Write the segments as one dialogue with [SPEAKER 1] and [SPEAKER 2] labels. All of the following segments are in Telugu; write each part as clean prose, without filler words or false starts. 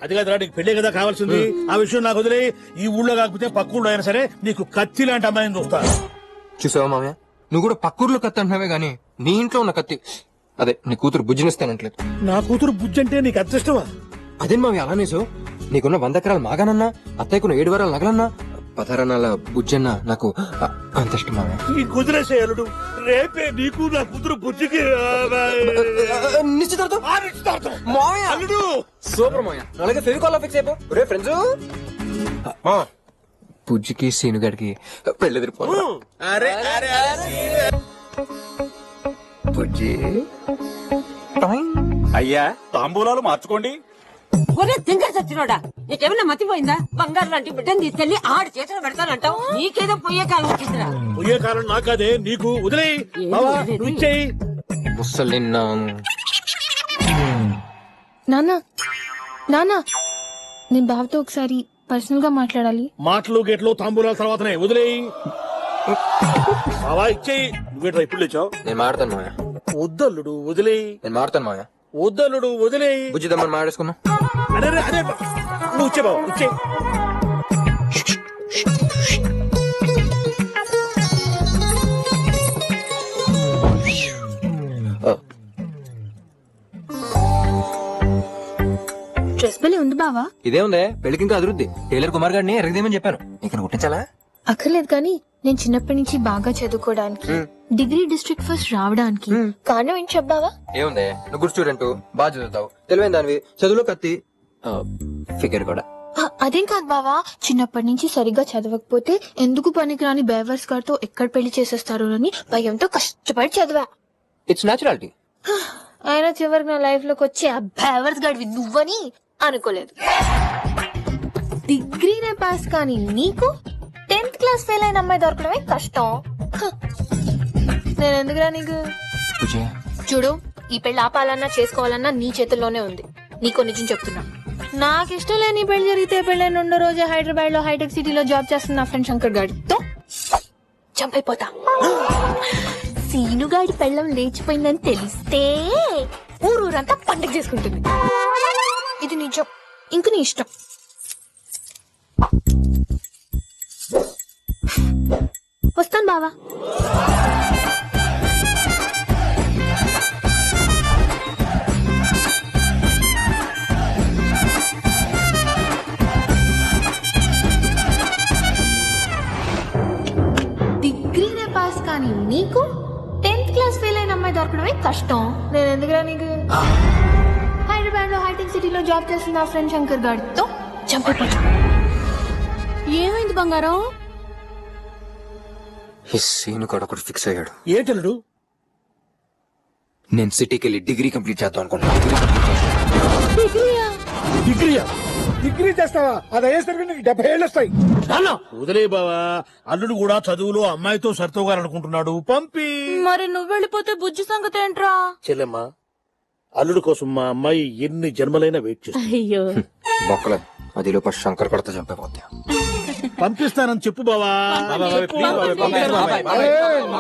[SPEAKER 1] అది కాదురా, నీకు పెళ్లి కదా కావాల్సింది. ఆ విషయం నాకు వదిలే. ఈ ఊళ్ళో కాకపోతే పక్క ఊళ్ళో అయినా సరే నీకు కత్తి లాంటి అమ్మాయిని చూస్తా.
[SPEAKER 2] చూసావా మామయ్య, నువ్వు కూడా పక్కూర్లో కత్తి అంటున్నావే గానీ నీ ఇంట్లో ఉన్న కత్తి అదే నీ కూతురు బుజ్జినిస్తానంటలేదు.
[SPEAKER 1] నా కూతురు బుజ్జి అంటే నీకు అదృష్టమా?
[SPEAKER 2] అదేం మామయ్య అలానే సో, నీకున్న 100 ఎకరాలు మాగానన్నా, అత్తయ్యకున్న 7 వారాలు నగలన్నా, 10 అన్నాల బుజ్జన్న నాకు అంత ఇష్టం మామయ్య.
[SPEAKER 1] ఈ కుదిరేసే అల్లుడు, రేపే నీకు నా కూతురు బుజ్జికి
[SPEAKER 2] నిశ్చితార్థం.
[SPEAKER 1] అల్లుడు
[SPEAKER 2] సూపర్ మామయ్య. అలాగే ఫెవికాల్ ఫిక్స్ అయిపో. రే ఫ్రెండ్స్, బుజ్జికి సీనుగాడికి పెళ్లి ఎదిరిపో. బుజ్జి
[SPEAKER 3] అయ్యా తాంబూలాలు మార్చుకోండి.
[SPEAKER 4] ఒరే తింగర్ చచ్చినోడా, నీకేమైనా మతిపోయిందా? బంగారు లాంటి బిడ్డను తీసుకెళ్లి ఆడి చేతులు పెడతానంటావు. నీకేదో పోయే కాలం వచ్చిందిరా.
[SPEAKER 1] పోయే కాలం నాకదే, నీకు వదిలే.
[SPEAKER 2] ముసలి
[SPEAKER 5] నానా నానా, నేను బావతో ఒకసారి పర్సనల్ గా మాట్లాడాలి.
[SPEAKER 1] మాటలు గేట్లు తాంబూలాల తర్వాతనే, వదిలేయి. బావా ఇచ్చేయి. నువ్వేట్రా ఇప్పుడు లేచావు?
[SPEAKER 2] నేను మాడతాను మామయ్య.
[SPEAKER 1] వద్దల్లుడు వదిలేయి.
[SPEAKER 2] నేను మాడతాను మామయ్య.
[SPEAKER 1] వద్దల్లుడు వదిలేయి.
[SPEAKER 2] బుజ్జి దమ్మని మాడేసుకున్నా.
[SPEAKER 1] అదే అదే, నువ్వు ఇచ్చే బావ ఇచ్చే.
[SPEAKER 5] డ్రెస్ బలే ఉంది బావా.
[SPEAKER 2] ఇదే ఉందే పెళ్లికి ఇంకా అభివృద్ధి. టైలర్ కుమార్ గారిని ఎరగదేమని చెప్పాను. ఇక్కడ కుట్టించాలా?
[SPEAKER 5] అక్కర్లేదు కానీ నేను చిన్నప్పటి నుంచి బాగా చదువుకోవడానికి, డిగ్రీ డిస్ట్రిక్ట్ ఫస్ట్ రావడానికి కారణం ఏం చెప్పావా?
[SPEAKER 2] ఏముందే, నువ్వు గుడ్ స్టూడెంట్, బాగా చదువుతావు, తెలివైన దానివి, చదువులో కత్తి, ఫిగర్ కూడా.
[SPEAKER 5] అదేం కాదు బావా, చిన్నప్పటి నుంచి సరిగ్గా చదవకపోతే ఎందుకు పనికిరాని బేవర్స్ గారితో ఎక్కడ పెళ్లి చేసేస్తారో అని భయంతో కష్టపడి చదివా.
[SPEAKER 2] It's naturality.
[SPEAKER 5] ఆయన చివరికి నా లైఫ్ లోకి వచ్చి ఆ బేవర్స్ గాడివి నువ్వని అనుకోలేదు. డిగ్రీనే పాస్ కానీ నీకు 10th క్లాస్ ఫెయిల్ అయిన అమ్మాయి దొరకడమే కష్టం. నేను ఎందుకురా నీకు? చూడు, ఈ పెళ్లి ఆపాలన్నా చేసుకోవాలన్నా నీ చేతుల్లోనే ఉంది. నీకో నిజం చెప్తున్నా, నాకు ఇష్టం లేని పెళ్లి జరిగితే పెళ్ళైన 2 రోజే హైదరాబాద్ లో హైటెక్ సిటీలో జాబ్ చేస్తున్న నా ఫ్రెండ్ శంకర్ గాడితో చంపైపోతా. సీనుగాడి పెళ్ళం లేచిపోయిందని తెలిస్తే ఊరూరంతా పండుగ చేసుకుంటుంది. ఇది నిజం, ఇంక నీ ఇష్టం. వస్తాను బావా. డిగ్రీనే పాస్ కానీ నీకు 10th క్లాస్ ఫెయిల్ అయిన అమ్మాయి దొరకడమే కష్టం. నేను ఎందుకురా నీకు? హైదరాబాద్ లో హైటెక్ సిటీలో జాబ్ చేస్తున్న నా ఫ్రెండ్ శంకర్ గాడితో చంపైపోతా. ఏమైంది బంగారం?
[SPEAKER 2] ఈ సీను కూడా ఒకటి ఫిక్స్ అయ్యాడు.
[SPEAKER 1] ఏంటల్లుడు?
[SPEAKER 2] నేను సిటీకి వెళ్ళి డిగ్రీ కంప్లీట్ చేద్దాం అనుకున్నా.
[SPEAKER 1] డిగ్రీయా? డిగ్రీ చేస్తావా? అది అయ్యేసరికి నీకు 70 ఏళ్ళు వస్తాయి. వదిలే బావా, అల్లుడు కూడా చదువులో అమ్మాయితో సర్తోగాలనుకుంటున్నాడు. పంపి.
[SPEAKER 5] మరి నువ్వు వెళ్ళిపోతే బుజ్జి సంగతి ఏంట్రా?
[SPEAKER 1] చెల్లెమ్మా, అల్లుడు కోసం మా అమ్మాయి ఎన్ని జన్మలైనా వెయిట్ చేస్తుంది.
[SPEAKER 5] అయ్యో
[SPEAKER 2] బొక్కలేదు, అది లోపల శంకర్ కొడతా చంపైపోతా.
[SPEAKER 1] పంపిస్తానని చెప్పు బావా.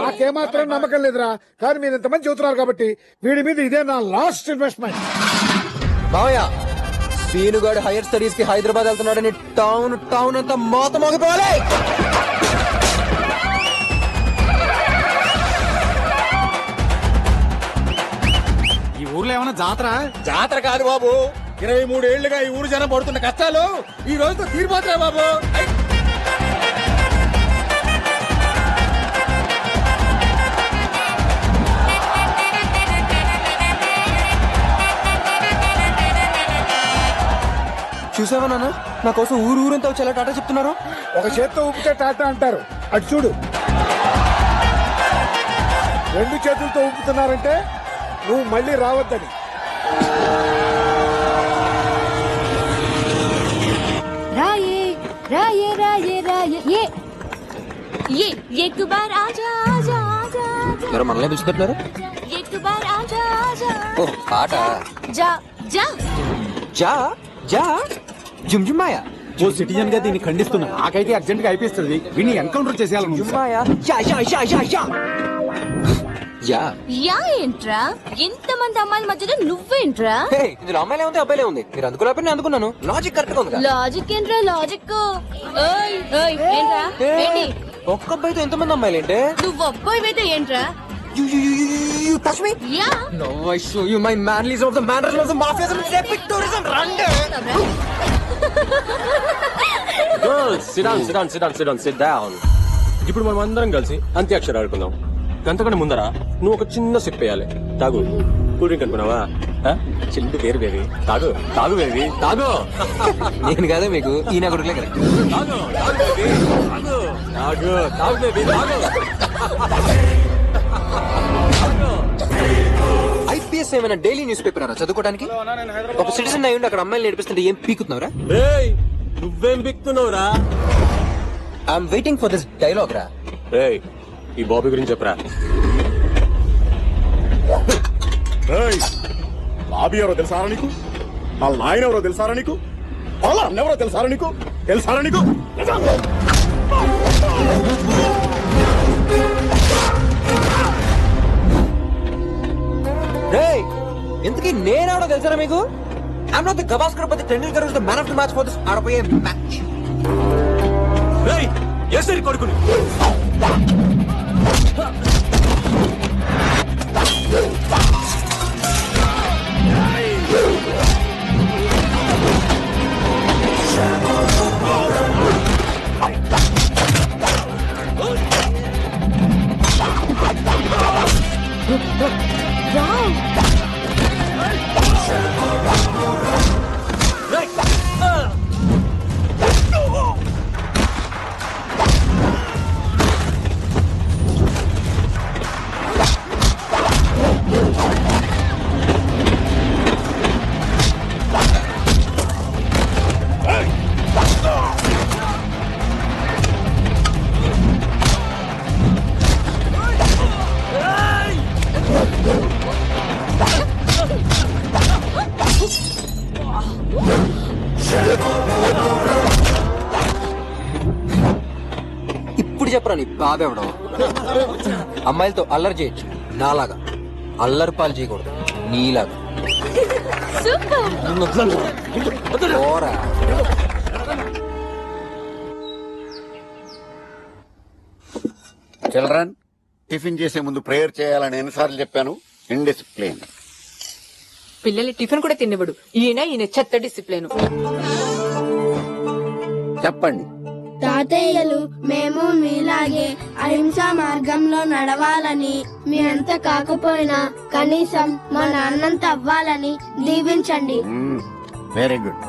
[SPEAKER 6] నాకేమాత్రం నమ్మకం లేదురా, కానీ మీరు ఇంతమంది చెబుతున్నారు కాబట్టి వీడి మీద ఇదే నా లాస్ట్ ఇన్వెస్ట్మెంట్.
[SPEAKER 2] బావయ్య, సీనుగాడు హైయర్ స్టడీస్ కి హైదరాబాద్ వెళ్తున్నాడని టౌన్ అంతా మోత మోగిపోవాలి.
[SPEAKER 3] ఈ ఊర్లో ఏమైనా జాతర?
[SPEAKER 1] జాతర కాదు బాబు, 23 ఏళ్లుగా ఈ ఊరు జనం పడుతున్న కష్టాలు ఈ రోజుతో తీరిపోతాయి బాబు.
[SPEAKER 2] చూసావా నాన్న, నా కోసం ఊరంతా వచ్చి ఎలా టాటా చెప్తున్నారు.
[SPEAKER 6] ఒక చేత్తో ఊపితే టాటా అంటారు, అటు చూడు. 2 చేతులతో ఊపుతున్నారంటే నువ్వు మళ్ళీ రావద్దని.
[SPEAKER 5] రాయే రాయే రాయే రాయే ఏ ये एक बार आजा आजा आजा
[SPEAKER 2] ఎవరో మనల్ని పిలుస్తున్నారు.
[SPEAKER 5] एक बार आजा आजा
[SPEAKER 2] ఓ పాట.
[SPEAKER 5] जा जा
[SPEAKER 2] జా జా జుమ్జుమాయా
[SPEAKER 3] ఓ సిటిజన్ గా దీన్ని ఖండిస్తున్నా. నాకైతే అర్జెంట్ గా అయిపోతుంది, వీడిని ఎన్కౌంటర్ చేసేయాలను.
[SPEAKER 2] జుమ్మాయా యా యా యా యా యా యా
[SPEAKER 5] యా ఏంట్రా ఇంతమంది అమ్మాయిల మధ్యలో నువ్వేంట్రా
[SPEAKER 2] హే, ఇందులో అమ్మాయిలే ఉంది అబ్బాయిలే ఉంది మీరు అందుకోలేకపోతే నేను అందుకున్నాను లాజిక్ కరెక్ట్ గా ఉంది
[SPEAKER 5] లాజిక్ ఏంట్రా లాజిక్ ఏంట్రా ఏంటి
[SPEAKER 2] ఒక్క అబ్బాయితో ఎంతమంది అమ్మాయిలు ఏంటే
[SPEAKER 5] నువ్వు అబ్బాయివైతే ఏంట్రా
[SPEAKER 2] touch me
[SPEAKER 5] ya
[SPEAKER 2] no I show you my manlyism of the mannerism of the mafiaism and epic tourism రండి
[SPEAKER 7] గర్ల్స్ సిట్ డౌన్ ఇప్పుడు మనం అందరం కలిసి అంత్యాక్షరి ఆడుకుందాం అంతకంటే ముందర నువ్వు ఒక చిన్న సిప్ వేయాలి తాగు కూల్ డ్రింక్ అనుకున్నావా చిల్లు పేరు బేబీ తాగు తాగు బేబీ తాగు
[SPEAKER 2] నేను కాదే మీకు ఈయన కొడుకులే కదా
[SPEAKER 7] తాగు తాగు బేబీ తాగు తాగు తాగు బేబీ తాగు
[SPEAKER 2] ఐపీఎస్ ఏమైనా డైలీ న్యూస్ పేపర్ అరా చదువుకోవడానికి ఒక సిటిజన్ అయ్యి ఉండి అక్కడ అమ్మాయిలు నేర్పిస్తుంటే ఏం పీకుతున్నావురా
[SPEAKER 7] రేయ్ నువ్వేం బిక్తున్నావురా
[SPEAKER 2] I'm waiting for this dialogue రా
[SPEAKER 7] రేయ్ ఈ బాబీ గురించి చెప్పరా
[SPEAKER 3] బాబీ ఎవరో తెలుసారా నీకు వాళ్ళ నాయన ఎవరో తెలుసారా నీకు వాళ్ళ అన్న ఎవరో తెలుసారా నీకు తెలుసారా నీకు
[SPEAKER 2] రేయ్ ఎందుకు నేనాడో తెలుసారా మీకు I'm not the Gavaskar but the Tendulkar is the man of the match for this ఆడపోయే మ్యాచ్
[SPEAKER 7] రేయ్ ఎస్ఐ కొడుకుని
[SPEAKER 2] ఇప్పుడు చెప్పరా నీ బాబెవడం అమ్మాయిలతో అల్లరి చేయొచ్చు నాలాగా అల్లరి పాలు చేయకూడదు నీలాగా పోరా.
[SPEAKER 8] చిల్డ్రన్ టిఫిన్ చేసే ముందు ప్రేయర్ చేయాలని ఎన్నిసార్లు చెప్పాను ఇండిసిప్లిన్
[SPEAKER 9] పిల్లలు టిఫిన్ కూడా తినివ్వడు ఈయన చెత్త డిసిప్లిన్
[SPEAKER 8] చెప్పండి
[SPEAKER 10] తాతయ్యలు మేము మీలాగే అహింసా మార్గంలో నడవాలని మీ అంత కాకపోయినా కనీసం మా నాన్నంత అవ్వాలని దీవించండి
[SPEAKER 8] వెరీ గుడ్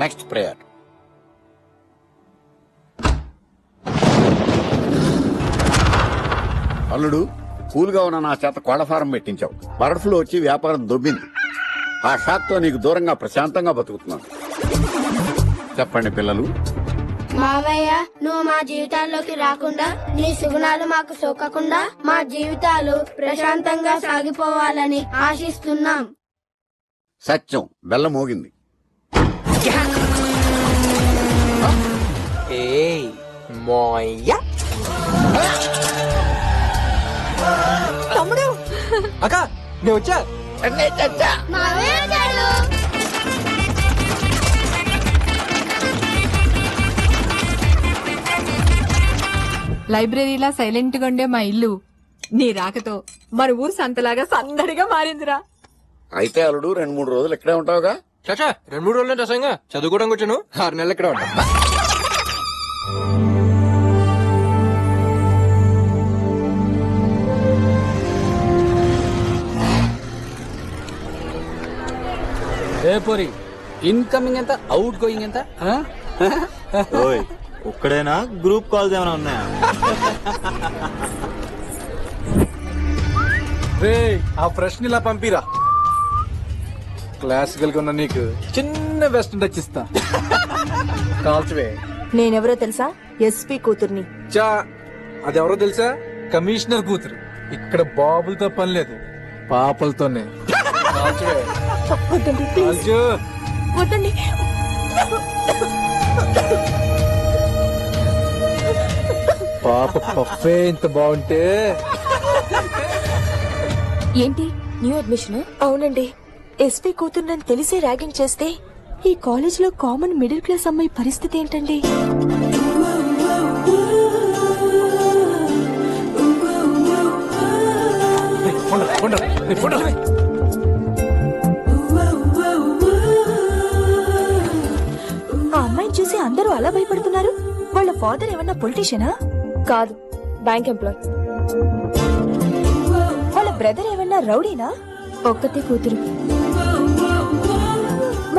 [SPEAKER 8] నెక్స్ట్ ప్రేయర్ అల్లుడు కూల్ గా ఉన్న నా చేత కోళ్ల ఫారం పెట్టించావు బర్డ్ ఫ్లూ వచ్చి వ్యాపారం దొబ్బింది ఆ షాక్ తో నీకు దూరంగా ప్రశాంతంగా బతుకుతున్నాను చెప్పండి పిల్లలు
[SPEAKER 10] మావయ్య నువ్వు మా జీవితాల్లోకి రాకుండా నీ సుగుణాలు మాకు సోకకుండా మా జీవితాలు ప్రశాంతంగా సాగిపోవాలని ఆశిస్తున్నాం
[SPEAKER 8] సత్యం బెల్ల మోగింది
[SPEAKER 2] ఏయ్ మోయ్య
[SPEAKER 9] తమ్ముడు
[SPEAKER 2] అక్క నేను వచ్చా
[SPEAKER 9] లైబ్రరీలా సైలెంట్ గా ఉండే మా ఇల్లు నీ రాకతో మన ఊరు సంతలాగా సందడిగా మారిందిరా.
[SPEAKER 8] అయితే అల్లుడు 2-3 రోజులు ఇక్కడే ఉంటావుగా
[SPEAKER 2] చాచా 2-3 రోజులు రసంగా చదువుకోవడానికి వచ్చాను 6 నెలలు ఇక్కడ ఉంటా
[SPEAKER 3] పొరి ఇన్కమింగ్ ఎంత అవుట్ గోయింగ్ ఎంత
[SPEAKER 7] ఒక్కడేనా గ్రూప్ కాల్స్ ఏమైనా ఉన్నాయా
[SPEAKER 3] రే ఆ ప్రశ్న ఇలా పంపిరా క్లాసికల్ గా ఉన్న నీకు చిన్న వెస్టర్న్ టచ్ ఇస్తా కాల్చవే
[SPEAKER 9] నేనెవరో తెలుసా? ఎస్పీ కూతుర్ని.
[SPEAKER 3] చా అదెవరో తెలుసా? కమిషనర్ కూతురు. ఇక్కడ బాబులతో పని లేదు పాపలతోనే కాల్చవే.
[SPEAKER 9] వద్దండి ప్లీజ్
[SPEAKER 3] కాల్చు.
[SPEAKER 9] వద్దండి.
[SPEAKER 2] పాప పఫే ఇంత బాగుంటే.
[SPEAKER 5] ఏంటి న్యూ అడ్మిషన్? అవునండి. ఎస్పీ కూతురునని తెలిసి ర్యాగింగ్ చేస్తే ఈ కాలేజ్ లో కామన్ మిడిల్ క్లాస్ అమ్మాయి పరిస్థితి ఏంటండి? ఆ అమ్మాయిని చూసి అందరూ అలా భయపడుతున్నారు. వాళ్ళ ఫాదర్ ఏమన్నా పొలిటీషియనా? కాదు, బ్యాంక్ ఎంప్లాయ్. వాళ్ళ బ్రదర్ ఏమన్నా రౌడీనా? ఒక్కతే కూతురు.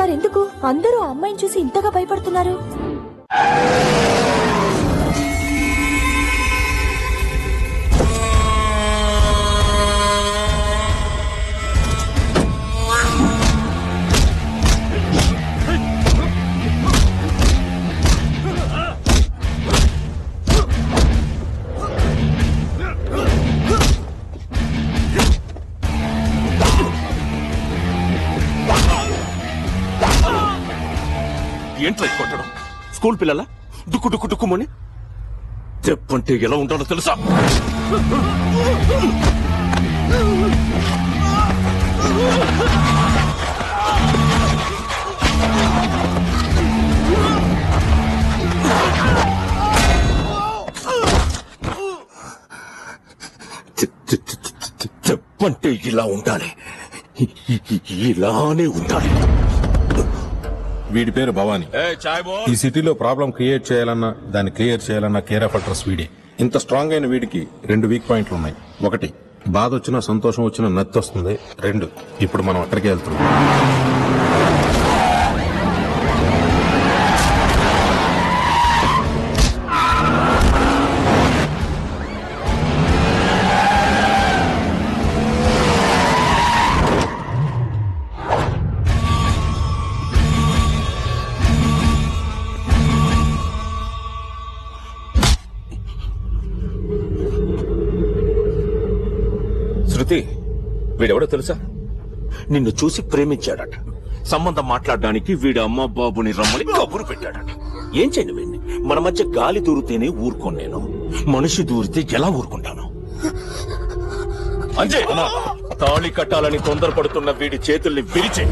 [SPEAKER 5] మరెందుకు అందరూ ఆ అమ్మాయిని చూసి ఇంతగా భయపడుతున్నారు?
[SPEAKER 3] ఏంట్రా ఈ కొట్టడం? స్కూల్ పిల్లల డుక్కు డుక్కు డుక్కుమని చెప్పంటే ఎలా ఉంటాడో తెలుసా? చెప్పంటే ఇలా ఉండాలి, ఇలానే ఉండాలి.
[SPEAKER 11] వీడి పేరు భవానీ. ఈ సిటీలో ప్రాబ్లం క్రియేట్ చేయాలన్నా దాన్ని క్లియర్ చేయాలన్నా కేర్ ఆఫ్ అడ్రస్ వీడే. ఇంత స్ట్రాంగ్ అయిన వీడికి 2 వీక్ పాయింట్లు ఉన్నాయి. 1, బాధ వచ్చినా సంతోషం వచ్చినా నత్తి వస్తుంది. 2, ఇప్పుడు మనం అక్కడికి వెళ్తున్నాం.
[SPEAKER 3] శృతి, వీడెవడో తెలుసా? నిన్ను చూసి ప్రేమించాడట. సంబంధం మాట్లాడడానికి వీడి అమ్మ బాబుని రమ్మని కబురు పెట్టాడట. ఏం చేయను వీడిని? మన మధ్య గాలి దూరితేనే ఊరుకోను నేను, మనిషి దూరితే ఎలా ఊరుకుంటాను? అంజయ్, తాళి కట్టాలని తొందరపడుతున్న వీడి చేతుల్ని విరిచే.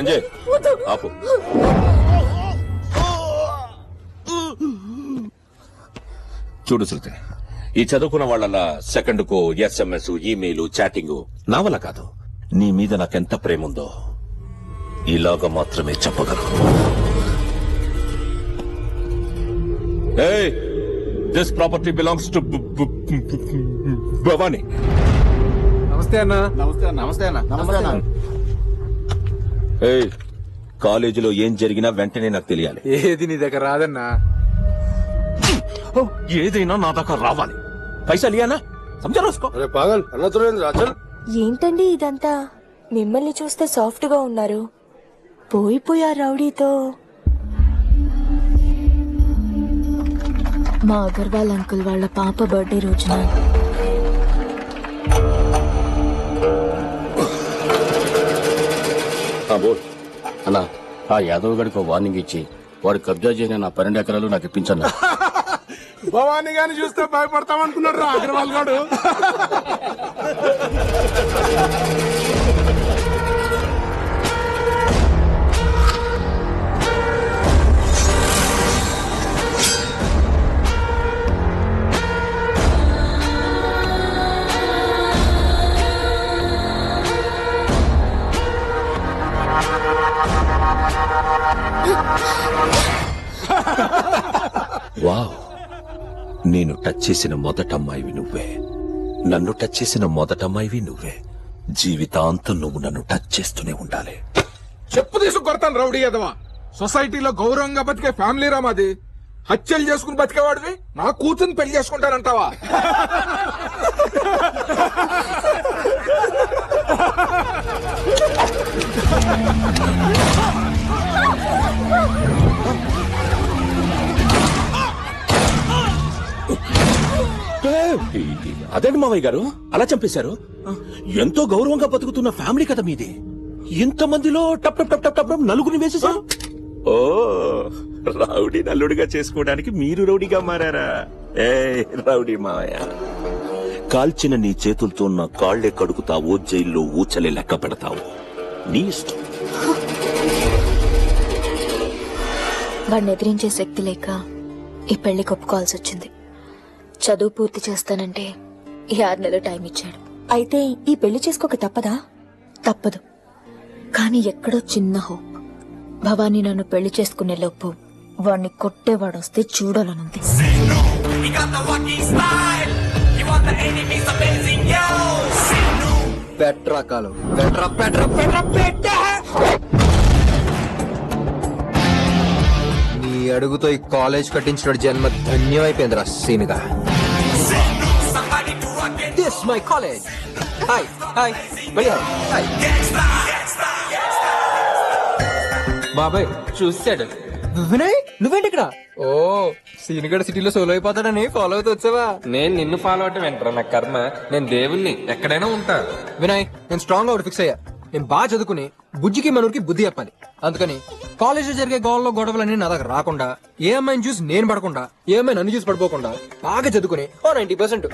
[SPEAKER 3] అంజయ్, ఆపు. చూడు శృతి, ఈ చదువుకున్న వాళ్ళ సెకండ్కు SMS, ఈమెయిల్, చాటింగ్ నా వల్ల కాదు. నీ మీద నాకెంత ప్రేమ ఉందో ఇలాగ మాత్రమే చెప్పగలను. This property belongs to Bhavani.
[SPEAKER 2] నమస్తే అన్న.
[SPEAKER 8] నమస్తే అన్న.
[SPEAKER 3] కాలేజీలో ఏం జరిగినా వెంటనే నాకు తెలియాలి.
[SPEAKER 2] ఏది నీ దగ్గర రాదన్నా.
[SPEAKER 3] ఏదైనా నా దాకా రావాలి. పైసలు ఇయ్యానా? సమజా రాసుకో.
[SPEAKER 5] ఏంటండి ఇదంతా? మిమ్మల్ని చూస్తే సాఫ్ట్ గా ఉన్నారు, పోయిపోయా రౌడీతో. మా అగర్వాల్ అంకుల్ వాళ్ళ పాప బర్త్డే రోజున
[SPEAKER 7] అన్నా, ఆ యాదవ్ గడికి వార్నింగ్ ఇచ్చి వాడు కబ్జా చేసిన నా 12 ఎకరాలు నాకు ఇప్పించన్నా.
[SPEAKER 1] భవానీ గాని చూస్తే భయపడతామనుకున్నాడు రా అగర్వాల్ గాడు.
[SPEAKER 3] వావ్, నేను టచ్ చేసిన మొదట అమ్మాయివి నువ్వే, నన్ను టచ్ చేసిన మొదట అమ్మాయివి నువ్వే. జీవితాంతం నువ్వు నన్ను టచ్ చేస్తూనే ఉండాలి.
[SPEAKER 1] చెప్పు తీసుకు కొడతాను రౌడీ ఎదవా. సొసైటీలో గౌరవంగా బతికే ఫ్యామిలీ రా మాది. హత్యలు చేసుకుని బతికేవాడివి నా కూతుర్ని పెళ్లి చేసుకుంటానంటావా?
[SPEAKER 3] అదేంటి మావయ్య గారు అలా చంపేశారు? ఎంతో గౌరవంగా బతుకుతున్న ఫ్యామిలీ కదా మీది. ఇంతమందిలో టప్ టప్ టప్ టప్ టప్ నలుగురిని వేసేశారు. ఓ రౌడీ నల్లుడిగా చేసుకోవడానికి మీరు రౌడీగా మారారా? ఏ రౌడీ మావయ్య, కాల్చిన నీ చేతులతో నా కాళ్లే కడుగుతావో జైల్లో ఊచలే లెక్క పెడతావు, నీ ఇష్టం.
[SPEAKER 5] వాడిని ఎదిరించే శక్తి లేక ఈ పెళ్లి ఒప్పుకోవాల్సి వచ్చింది. చదువు పూర్తి చేస్తానంటే ఈ 6 నెలలు టైం ఇచ్చాడు. అయితే ఈ పెళ్లి చేసుకోక తప్పదా? తప్పదు. కానీ ఎక్కడో చిన్న హోప్. భవానీ నన్ను పెళ్లి చేసుకునే లోపు వాణ్ణి కొట్టేవాడు వస్తే చూడాలనుంది.
[SPEAKER 2] పెట్రా కాలం, పెట్రా పెట్రా పెట్రా పెట్ట. నీ అడుగుతో ఈ కాలేజ్ కట్టించిన జన్మ ధన్యమైపోయిందిరా సీనుగా. This my college. Hi hi hi.
[SPEAKER 7] బాబాయ్ చూసాడు.
[SPEAKER 2] వినయ్ నువ్వేంటి ఇక్కడ? ఓ సీనుగడ సిటీలో సోలో అయిపోతాడని ఫాలో అవుతూ వచ్చావా?
[SPEAKER 7] నేను నిన్ను ఫాలో అవటం ఏంట్రా నా కర్మ. నేను దేవుణ్ణి, ఎక్కడైనా ఉంటా.
[SPEAKER 2] వినయ్ నేను స్ట్రాంగ్ అవుట్ ఫిక్స్ అయ్యా. నేను బాగా చదువుకుని బుజ్జికి మనూరికి బుద్ధి చెప్పాలి. అందుకని కాలేజ్ లో జరిగే గోల్లో గొడవలన్నీ నా దగ్గర రాకుండా, ఏ అమ్మాయిని చూసి నేను పడకుండా, ఏ అమ్మాయి నన్ను చూసి పడిపోకుండా బాగా చదువుకుని 90%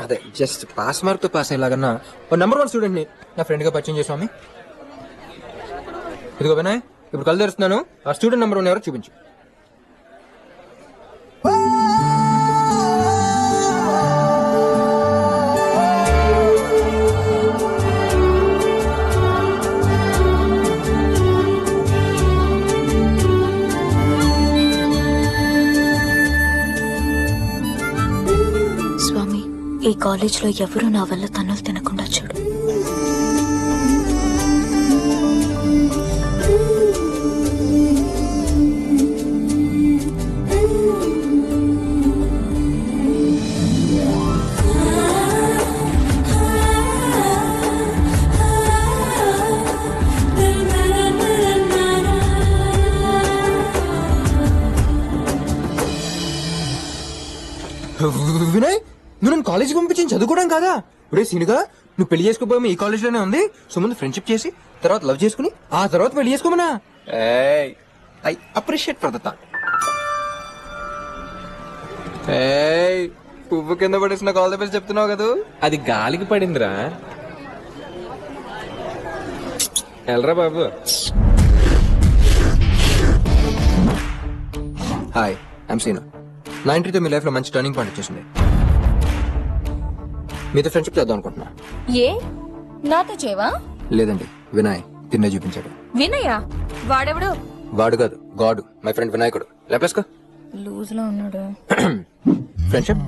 [SPEAKER 2] అదే జస్ట్ పాస్ మార్క్ తో పాస్ అయ్యేలాగన్నా నెంబర్ 1 స్టూడెంట్ ని నా ఫ్రెండ్ గా పరిచయం చేసామి. ఇదిగో వినయ్, ఇప్పుడు కళ్ళు తెరుస్తున్నాను. ఆ స్టూడెంట్ నెంబర్ 1 ఎవరో చూపించు.
[SPEAKER 5] స్వామి, ఈ కాలేజ్ లో ఎవరు నా వల్ల తన్నులు తినకుండా చూడు.
[SPEAKER 2] వినయ్ నువ్వు నన్ను కాలేజీకి పంపించి చదువుకోవడం కాదా? ఇప్పుడే సీనుగా నువ్వు పెళ్లి చేసుకోబోయే ఈ కాలేజ్ లోనే ఉంది. సో ముందు ఫ్రెండ్షిప్ చేసి తర్వాత లవ్ చేసుకుని ఆ తర్వాత పెళ్లి చేసుకోమనా? I appreciate for the thought. పువ్వు కింద పడేసిన కాల్ ద బెస్ట్ చెప్తున్నావు కదా?
[SPEAKER 7] అది గాలికి పడిందిరా. ఎల్రా బాబు.
[SPEAKER 2] Hi I'm Seenu. 93 మీ లైఫ్ లో మంచి టర్నింగ్ పాయింట్ వచ్చేసింది. మీతో ఫ్రెండ్షిప్ చేద్దాం అనుకుంటున్నా.
[SPEAKER 5] ఏ నాతో చేవా?
[SPEAKER 2] లేదండి, వినయ్ తిన్నే చూపించాడు.
[SPEAKER 5] వినయా? వాడెవడు?
[SPEAKER 2] వాడు కాదు, గాడు. మై ఫ్రెండ్ వినాయకుడు. లేపేసుకో.
[SPEAKER 5] లూజ్ లో ఉన్నాడు.
[SPEAKER 2] ఫ్రెండ్షిప్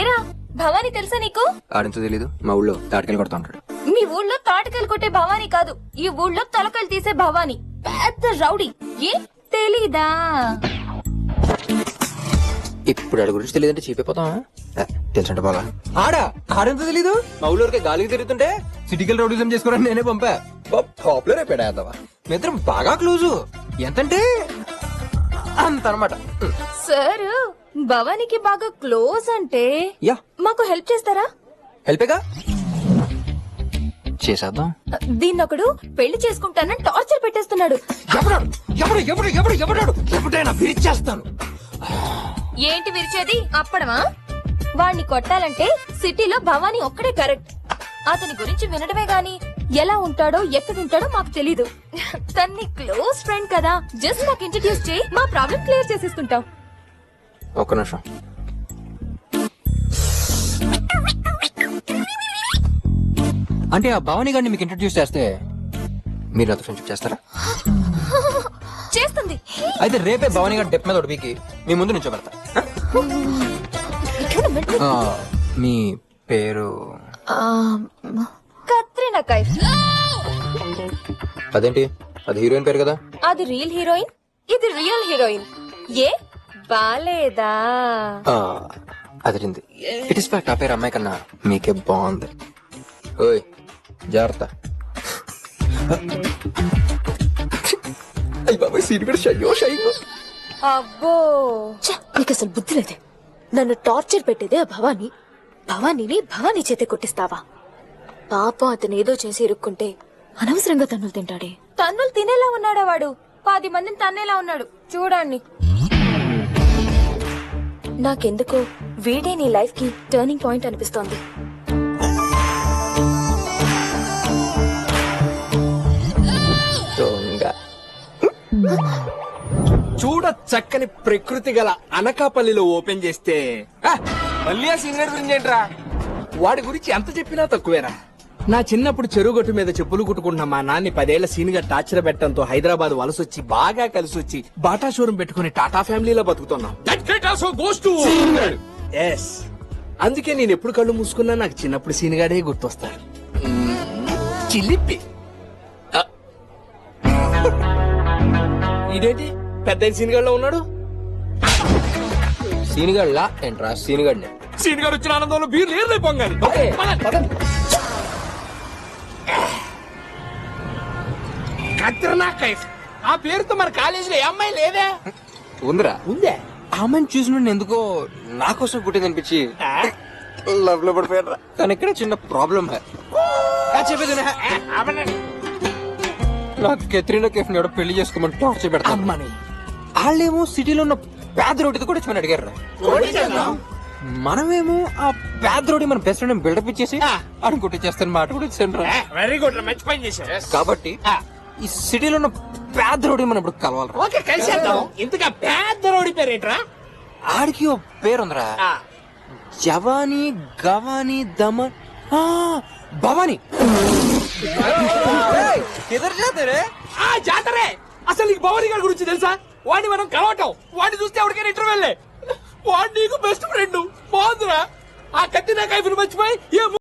[SPEAKER 5] ఏరా భవానీ తెలుసా నీకు?
[SPEAKER 2] ఆడించో తెలీదు. మా ఊళ్ళో తాటికెళ్ళి కొడతా ఉంటాడు.
[SPEAKER 5] మీ ఊళ్ళో తాటికలు కొట్టే భవానీ కాదు, ఈ ఊళ్ళో తలకలు తీసే భవానీ. పెద్ద రౌడీ. ఏ తెలీదా?
[SPEAKER 2] ఇప్పుడు ఆడి గురించి తెలియదంటే చీపైపోతావా? తెలుసంట బాగా. ఆడెంత తెలీదు. మా ఊళ్ళోకి గాలికి తిరుగుతుంటే సిటీకి రౌడీజం చేసుకోవడానికి నేనే పంపా. పాపులర్ అయిపోయావా? మీ ఇద్దరం బాగా క్లోజు. ఎంతంటే అంత అనమాట.
[SPEAKER 5] సార్ భవానీకి బాగా క్లోజ్ అంటే
[SPEAKER 2] యా,
[SPEAKER 5] మాకు హెల్ప్ చేస్తారా?
[SPEAKER 2] హెల్పేగా చేసేద్దాం.
[SPEAKER 5] దీన్నొకడు పెళ్లి చేసుకుంటానని టార్చర్ పెట్టేస్తున్నాడు.
[SPEAKER 2] ఎప్పుడైనా విరిచేస్తాను.
[SPEAKER 5] ఏంటి విరిచేది? అప్పడమా? వాణ్ణి కొట్టాలంటే సిటీలో భవానీ ఒక్కడే కరెక్ట్. అతని గురించి వినడమే గాని ఎలా ఉంటాడో ఎక్కడుంటాడో మాకు తెలీదు. తన్ని క్లోజ్ ఫ్రెండ్ కదా, జస్ట్ మాకు ఇంట్రడ్యూస్ చేయి, మా ప్రాబ్లం క్లియర్ చేసేసుకుంటాం.
[SPEAKER 2] ఒక్క నిమిషం. అంటే ఆ భవానీ గారిని మీకు ఇంట్రడ్యూస్ చేస్తే మీరు నాతో ఫ్రెండ్షిప్ చేస్తారా?
[SPEAKER 5] చేస్తుంది.
[SPEAKER 2] అయితే రేపే భవానీ గారి డెప్ మీద ఒడిపీకి మీ ముందు నుంచో పెడతా. మీ పేరు?
[SPEAKER 5] కత్రినా కైఫ్.
[SPEAKER 2] అదేంటి, అది హీరోయిన్ పేరు కదా?
[SPEAKER 5] అది రియల్ హీరోయిన్, ఇది రియల్ హీరోయిన్. ఏ బాలేదా?
[SPEAKER 2] అదిరింది. ఇట్ ఇస్ ఫ్యాక్ట్ ఆ పేరు అమ్మాయి కన్నా మీకే బాగుంది. ఓయ్ జాగ్రత్త.
[SPEAKER 5] అబ్బో నీకు అసలు బుద్ధి లేదే. నన్ను టార్చర్ పెట్టేదే ఆ భవానీ, భవానీ చేతే కొట్టిస్తావా? పాపం అతను ఏదో చేసి ఇరుక్కుంటే అనవసరంగా తన్నులు తింటాడే. తన్నులు తినేలా ఉన్నాడా వాడు? 10 మందిని తన్నేలా ఉన్నాడు చూడండి. నాకెందుకో వీడే నీ లైఫ్ కి టర్నింగ్ పాయింట్ అనిపిస్తోంది.
[SPEAKER 12] చూడ చక్కని ప్రకృతి గల అనకాపల్లిలో ఓపెన్ చేస్తే మళ్ళీ ఆ సీనియర్ గురించి ఏంట్రా? వాడి గురించి ఎంత చెప్పినా తక్కువేరా. నా చిన్నప్పుడు చెరువు గట్టు మీద చెప్పులు కుట్టుకుంటున్న మా నాన్ని 10 ఏళ్ల సీనియర్ టార్చర్ పెట్టడంతో హైదరాబాద్ వలసొచ్చి బాగా కలిసి వచ్చి బాటా షోరూం పెట్టుకుని టాటా ఫ్యామిలీలో బతుకుతున్నాం. ఎస్, అందుకే నేను ఎప్పుడు కళ్ళు మూసుకున్నా నాకు చిన్నప్పుడు సీనిగాడే గుర్తొస్తాడు. చిల్లిప్పి ఇదేంటి పెద్ద సీనిగాడిలో ఉన్నాడు?
[SPEAKER 2] సీనిగాడ్లా ఏంట్రా? సీనిగాడిని
[SPEAKER 12] సీనిగాడు వచ్చిన ఆనందంలో బీర్లు ఏర్లే పొంగాలి. ఆ పేరుతో మన కాలేజీలో ఏ అమ్మాయి లేదే?
[SPEAKER 2] ఉందిరా.
[SPEAKER 12] ఉందే?
[SPEAKER 2] ఆ అమ్మాయిని చూసిన ఎందుకో నా కోసం పుట్టింది అనిపించి లవ్ లో పడిపోయాడు. కానీ ఇక్కడ చిన్న ప్రాబ్లం చెప్పేది నాకు కెత్రీనా కేఫ్ ని పెళ్లి చేసుకోమని టార్చర్ పెడతా.
[SPEAKER 12] అమ్మని
[SPEAKER 2] వాళ్ళేమో సిటీలో ఉన్న పేద రోడ్డు కూడా వచ్చి అడిగారు. మనమేమో ఆ పేద రోడ్డు మన బెస్ట్ ఫ్రెండ్ బిల్డప్ ఇచ్చేసి అనుకుంటే చేస్తాను మాట కూడా ఇచ్చాను.
[SPEAKER 12] వెరీ గుడ్, మంచి పని చేశారు.
[SPEAKER 2] కాబట్టి ఈ సిటీలో ఉన్న పేద రోడ్డు మనం ఇప్పుడు కలవాలి.
[SPEAKER 12] ఓకే, కలిసేద్దాం. ఇంతగా పెద్ద రోడ్డు పేరు ఏంట్రా?
[SPEAKER 2] ఆడికి ఓ పేరుందిరా, జవానీ గవానీ దమ భవానీ.
[SPEAKER 12] జాతరే. అసలు నీకు భవానీ గారి గురించి తెలుసా? వాడిని మనం కలవటం, వాడిని చూస్తే ఎవరికైనా ఇంటర్వ్యూలే. వాడు నీకు బెస్ట్ ఫ్రెండ్. బాగుందిరా. ఆ కత్తి నా కైఫ్ని మర్చిపోయి